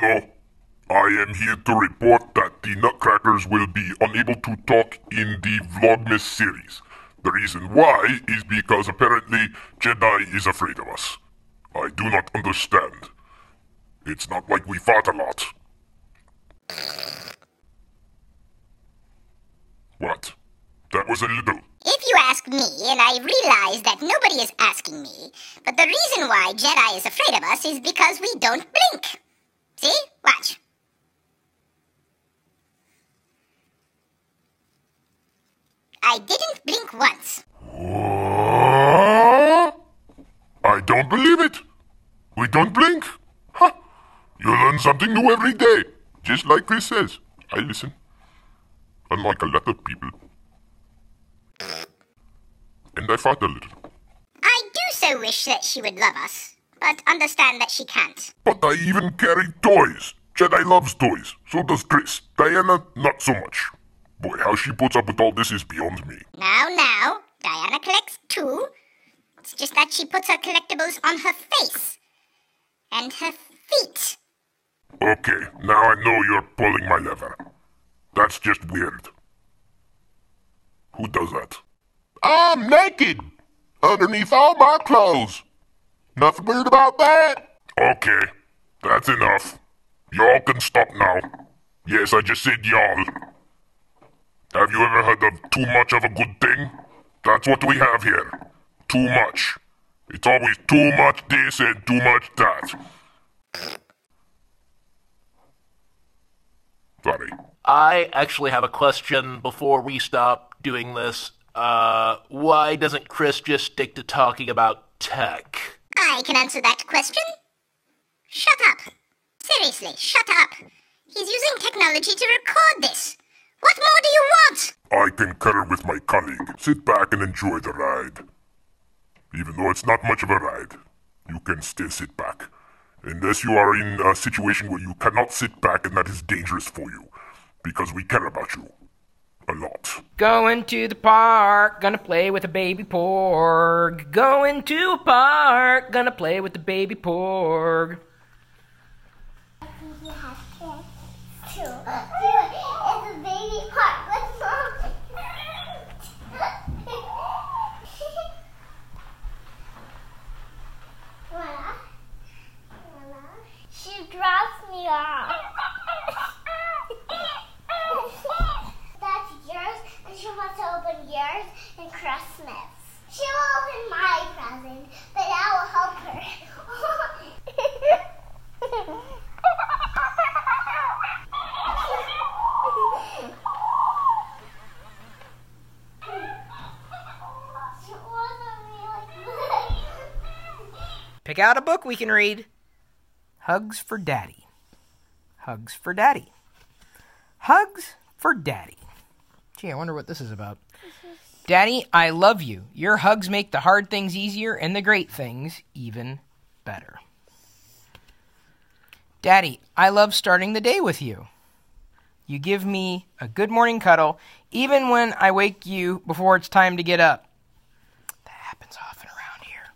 Hello. I am here to report that the Nutcrackers will be unable to talk in the Vlogmas series. The reason why is because apparently Jedi is afraid of us. I do not understand. It's not like we fought a lot. What? That was a little... If you ask me, and I realize that nobody is asking me, but the reason why Jedi is afraid of us is because we don't blink. See? Watch. I didn't blink once. I don't believe it. We don't blink. Huh. You learn something new every day. Just like Chris says. I listen. Unlike a lot of people. And I fought a little. I do so wish that she would love us, but understand that she can't. But I even carry toys. Jedi loves toys. So does Chris. Diana, not so much. Boy, how she puts up with all this is beyond me. Now, Diana collects too. It's just that she puts her collectibles on her face. And her feet. Okay, now I know you're pulling my lever. That's just weird. Who does that? I'm naked! Underneath all my clothes! Nothing weird about that? Okay, that's enough. Y'all can stop now. Yes, I just said y'all. Have you ever heard of too much of a good thing? That's what we have here. Too much. It's always too much this and too much that. Sorry. I actually have a question before we stop doing this. Why doesn't Chris just stick to talking about tech? I can answer that question. Shut up. Seriously, shut up. He's using technology to record this. What more do you want? I concur with my colleague. Sit back and enjoy the ride. Even though it's not much of a ride, you can still sit back. Unless you are in a situation where you cannot sit back and that is dangerous for you. Because we care about you. A lot. Going to the park, gonna play with a baby porg. Going to a park, gonna play with the baby porg. It's a baby park. Let's mom. She drops me off. That's yours, and she wants to open yours in Christmas. She will open my present, but I will help her. Pick out a book we can read. Hugs for Daddy. Hugs for Daddy. Hugs for Daddy. Gee, I wonder what this is about. Daddy, I love you. Your hugs make the hard things easier and the great things even better. Daddy, I love starting the day with you. You give me a good morning cuddle even when I wake you before it's time to get up. That happens often around here.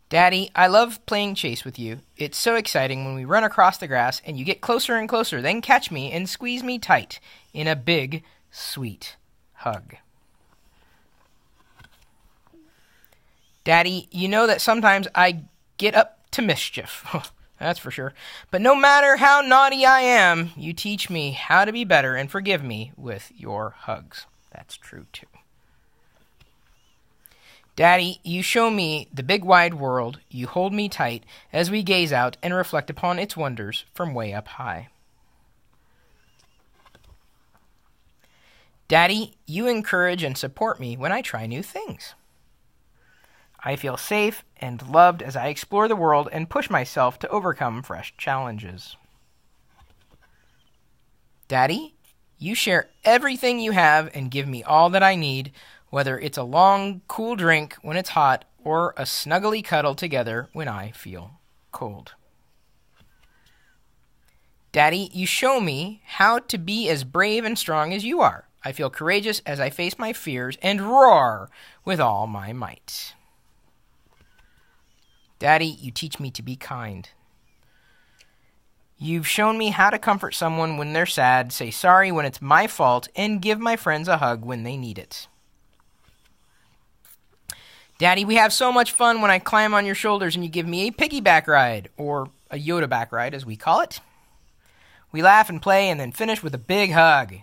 Daddy, I love playing chase with you. It's so exciting when we run across the grass and you get closer and closer, then catch me and squeeze me tight in a big, sweet hug. Daddy, you know that sometimes I get up to mischief. That's for sure. But no matter how naughty I am, you teach me how to be better and forgive me with your hugs. That's true, too. Daddy, you show me the big wide world. You hold me tight as we gaze out and reflect upon its wonders from way up high. Daddy, you encourage and support me when I try new things. I feel safe and loved as I explore the world and push myself to overcome fresh challenges. Daddy, you share everything you have and give me all that I need, whether it's a long, cool drink when it's hot or a snuggly cuddle together when I feel cold. Daddy, you show me how to be as brave and strong as you are. I feel courageous as I face my fears and roar with all my might. Daddy, you teach me to be kind. You've shown me how to comfort someone when they're sad, say sorry when it's my fault, and give my friends a hug when they need it. Daddy, we have so much fun when I climb on your shoulders and you give me a piggyback ride, or a Yoda back ride as we call it. We laugh and play and then finish with a big hug.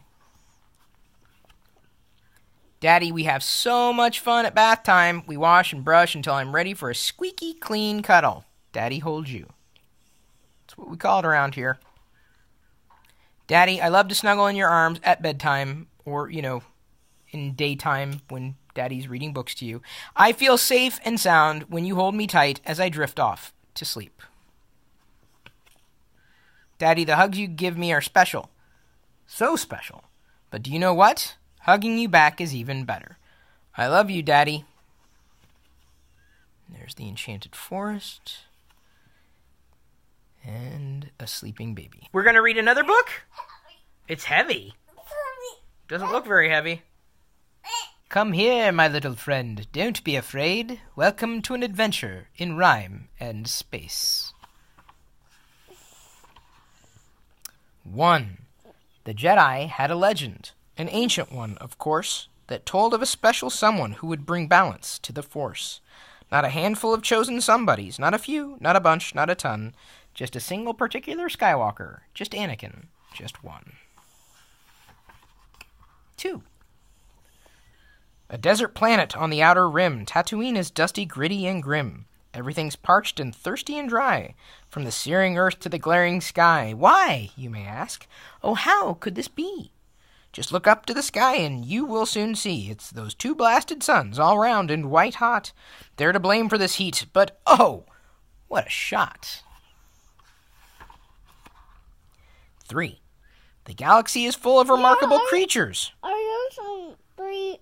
Daddy, we have so much fun at bath time. We wash and brush until I'm ready for a squeaky clean cuddle. Daddy holds you. That's what we call it around here. Daddy, I love to snuggle in your arms at bedtime, or, in daytime when Daddy's reading books to you. I feel safe and sound when you hold me tight as I drift off to sleep. Daddy, the hugs you give me are special. So special. But do you know what? Hugging you back is even better. I love you, Daddy. There's the enchanted forest. And a sleeping baby. We're going to read another book? It's heavy. Doesn't look very heavy. Come here, my little friend. Don't be afraid. Welcome to an adventure in rhyme and space. 1. The Jedi had a legend, an ancient one, of course, that told of a special someone who would bring balance to the Force. Not a handful of chosen somebodies, not a few, not a bunch, not a ton, just a single particular Skywalker, just Anakin, just one. 2. A desert planet on the outer rim, Tatooine is dusty, gritty, and grim. Everything's parched and thirsty and dry, from the searing earth to the glaring sky. Why, you may ask? Oh, how could this be? Just look up to the sky and you will soon see. It's those 2 blasted suns, all round and white hot. They're to blame for this heat, but oh, what a shot. 3. The galaxy is full of remarkable creatures. Are those some 3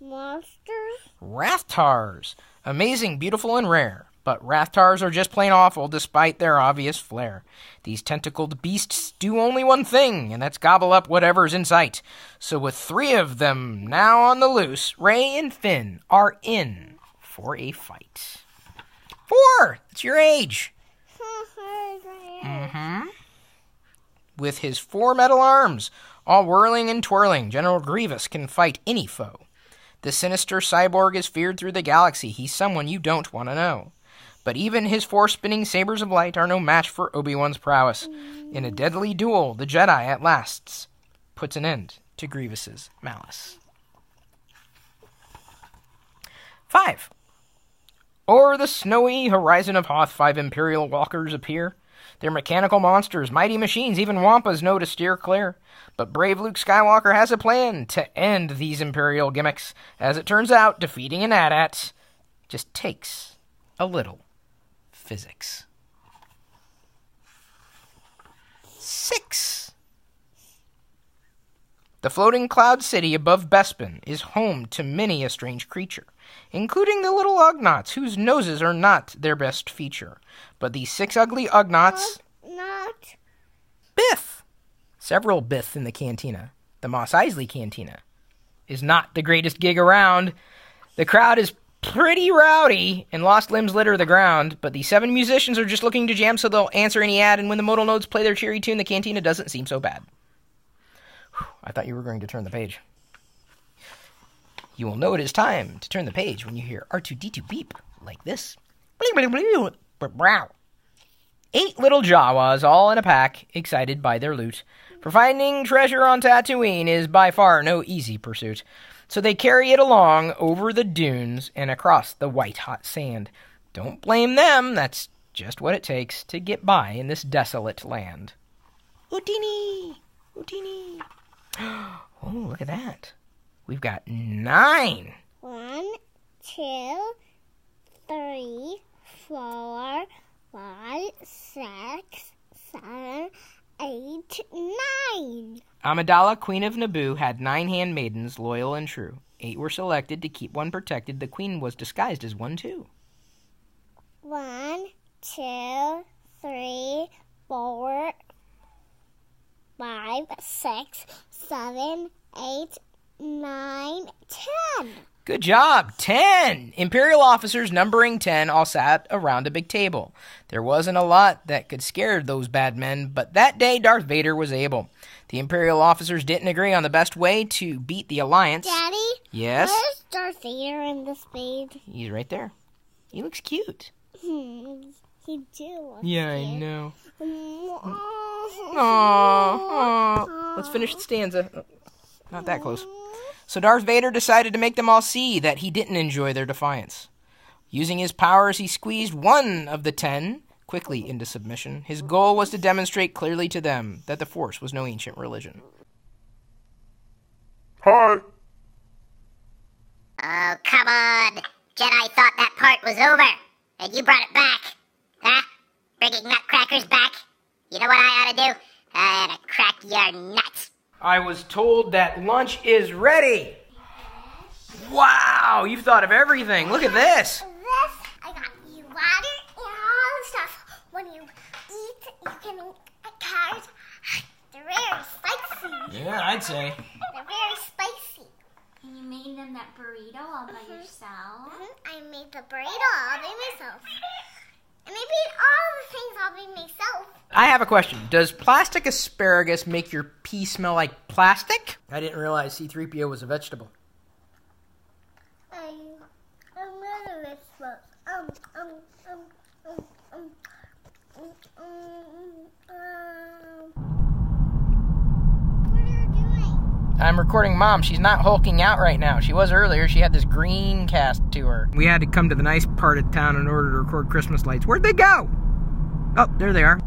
monsters? Rathtars. Amazing, beautiful, and rare. But Rathtars are just plain awful despite their obvious flair. These tentacled beasts do only one thing, and that's gobble up whatever's in sight. So with 3 of them now on the loose, Rey and Finn are in for a fight. 4! It's your age. With his 4 metal arms, all whirling and twirling, General Grievous can fight any foe. The sinister cyborg is feared through the galaxy. He's someone you don't want to know. But even his 4 spinning sabers of light are no match for Obi-Wan's prowess. In a deadly duel, the Jedi at last puts an end to Grievous's malice. 5. O'er the snowy horizon of Hoth, 5 Imperial walkers appear. They're mechanical monsters, mighty machines, even Wampas know to steer clear. But brave Luke Skywalker has a plan to end these Imperial gimmicks. As it turns out, defeating an AT-AT just takes a little physics. 6. The floating cloud city above Bespin is home to many a strange creature, including the little Ugnaughts, whose noses are not their best feature. But these 6 ugly Ugnaughts... Not. Biff! Several Biff in the cantina. The Mos Eisley Cantina is not the greatest gig around. The crowd is pretty rowdy, and lost limbs litter the ground, but the 7 musicians are just looking to jam so they'll answer any ad, and when the modal nodes play their cheery tune, the cantina doesn't seem so bad. Whew, I thought you were going to turn the page. You will know it is time to turn the page when you hear R2-D2 beep, like this. 8 little Jawas, all in a pack, excited by their loot. For finding treasure on Tatooine is by far no easy pursuit. So they carry it along over the dunes and across the white-hot sand. Don't blame them, that's just what it takes to get by in this desolate land. Houdini! Houdini! Oh, look at that. We've got 9. 1, 2, 3, 4, 5, 6, 7, 8, 9. Amidala, Queen of Naboo, had 9 handmaidens, loyal and true. 8 were selected to keep one protected. The queen was disguised as one, too. 1, 2, 3, 4, 5, 6, 7, 8, 9, 10. Good job. 10. Imperial officers numbering 10 all sat around a big table. There wasn't a lot that could scare those bad men, but that day Darth Vader was able. The Imperial officers didn't agree on the best way to beat the Alliance. Daddy? Yes? Where's Darth Vader in the spade? He's right there. He looks cute. He do. Yeah, I know. Aww. Aww. Let's finish the stanza. Oh, not that close. So Darth Vader decided to make them all see that he didn't enjoy their defiance. Using his powers, he squeezed one of the 10 quickly into submission. His goal was to demonstrate clearly to them that the Force was no ancient religion. Hi. Oh, come on. Jedi thought that part was over, and you brought it back. Huh? Bringing Nutcrackers back? You know what I ought to do? I ought to crack your nuts. I was told that lunch is ready. Wow, you've thought of everything. Look at this. I got you water and all the stuff. When you eat, you can eat carrots. They're very spicy. Yeah, I'd say. They're very spicy. And you made them that burrito all by yourself? I made the burrito all by myself. And I made all the things all by myself. I have a question. Does plastic asparagus make your pee smell like plastic? I didn't realize C-3PO was a vegetable. I'm not a vegetable. What are you doing? I'm recording Mom. She's not hulking out right now. She was earlier. She had this green cast to her. We had to come to the nice part of town in order to record Christmas lights. Where'd they go? Oh, there they are.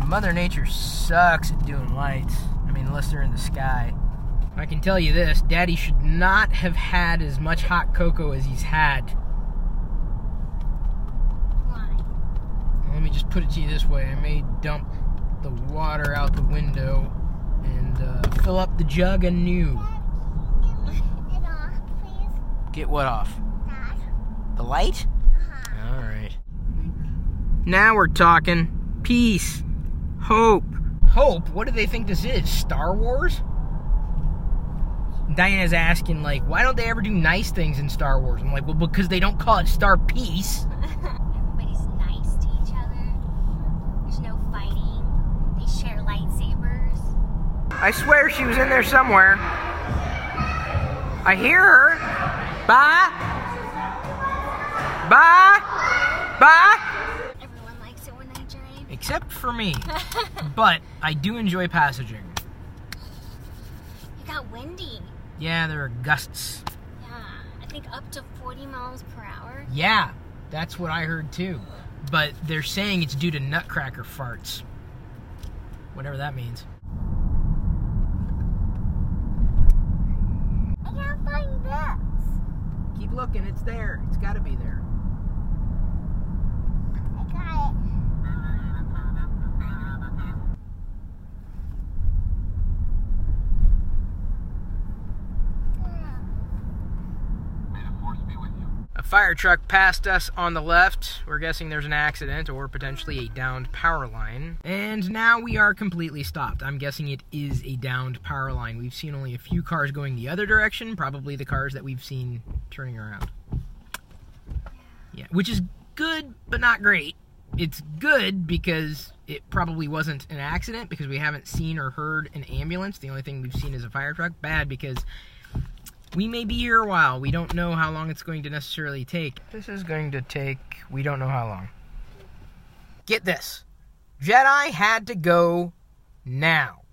Mother Nature sucks at doing lights. I mean, unless they're in the sky. I can tell you this, Daddy should not have had as much hot cocoa as he's had. Why? Let me just put it to you this way. I may dump the water out the window and fill up the jug anew. Get it off, please. Get what off? That. The light? Uh-huh. Alright. Now we're talking. Peace. Hope. Hope? What do they think this is? Star Wars? Diana's asking, like, why don't they ever do nice things in Star Wars? I'm like, well, because they don't call it Star Peace. Everybody's nice to each other. There's no fighting. They share lightsabers. I swear she was in there somewhere. I hear her. Bye. Bye. Bye. Everyone likes it when I drive. Except for me. But I do enjoy passaging. It got windy. Yeah, there are gusts. Yeah, I think up to 40 miles per hour. Yeah, that's what I heard too. But they're saying it's due to Nutcracker farts. Whatever that means. I can't find this. Keep looking, it's there. It's gotta be there. I got it. A fire truck passed us on the left. We're guessing there's an accident or potentially a downed power line. And now we are completely stopped. I'm guessing it is a downed power line. We've seen only a few cars going the other direction, probably the cars that we've seen turning around. Yeah, which is good, but not great. It's good because it probably wasn't an accident because we haven't seen or heard an ambulance. The only thing we've seen is a fire truck. Bad because we may be here a while. We don't know how long it's going to necessarily take. This is going to take, we don't know how long. Get this. Jedi had to go now.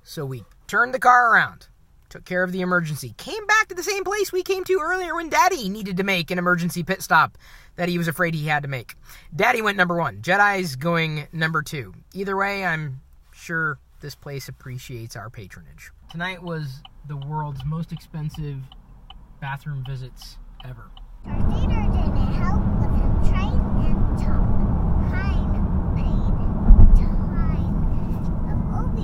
So we turned the car around, took care of the emergency, came back to the same place we came to earlier when Daddy needed to make an emergency pit stop that he was afraid he had to make. Daddy went number 1. Jedi's going number 2. Either way, I'm sure this place appreciates our patronage. Tonight was the world's most expensive bathroom visits ever. Darth Vader didn't help with him trying and time of opening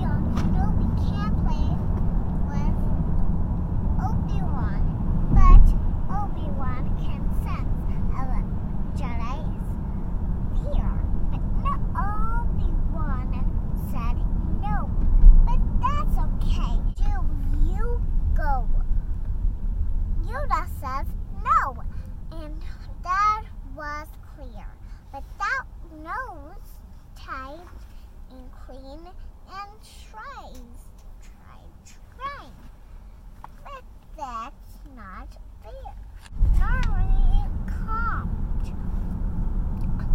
nose tight and clean and tries. But that's not fair. Normally calmed.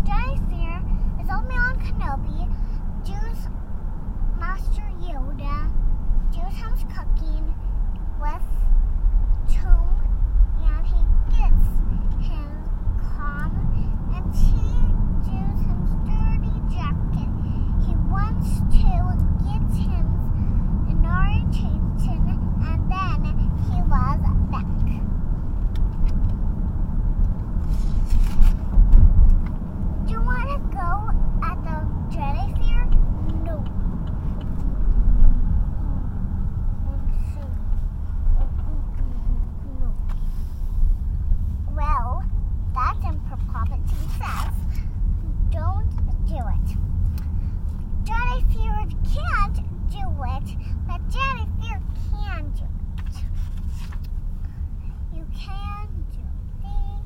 Daddy Fear is Old Man Kenobi, Juice Master Yoda, Juice Home's cooking with Tomb, and he gets him calm and changes his dirty jacket. He wants to get him an orientation, and then he was back. Do you want to go at the Jedi Fair? No. No. Well, that's improper says. Don't do it. Jedi Fear can't do it, but Jedi Fear can do it. You can do it.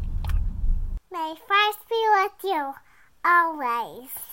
May force be with you always.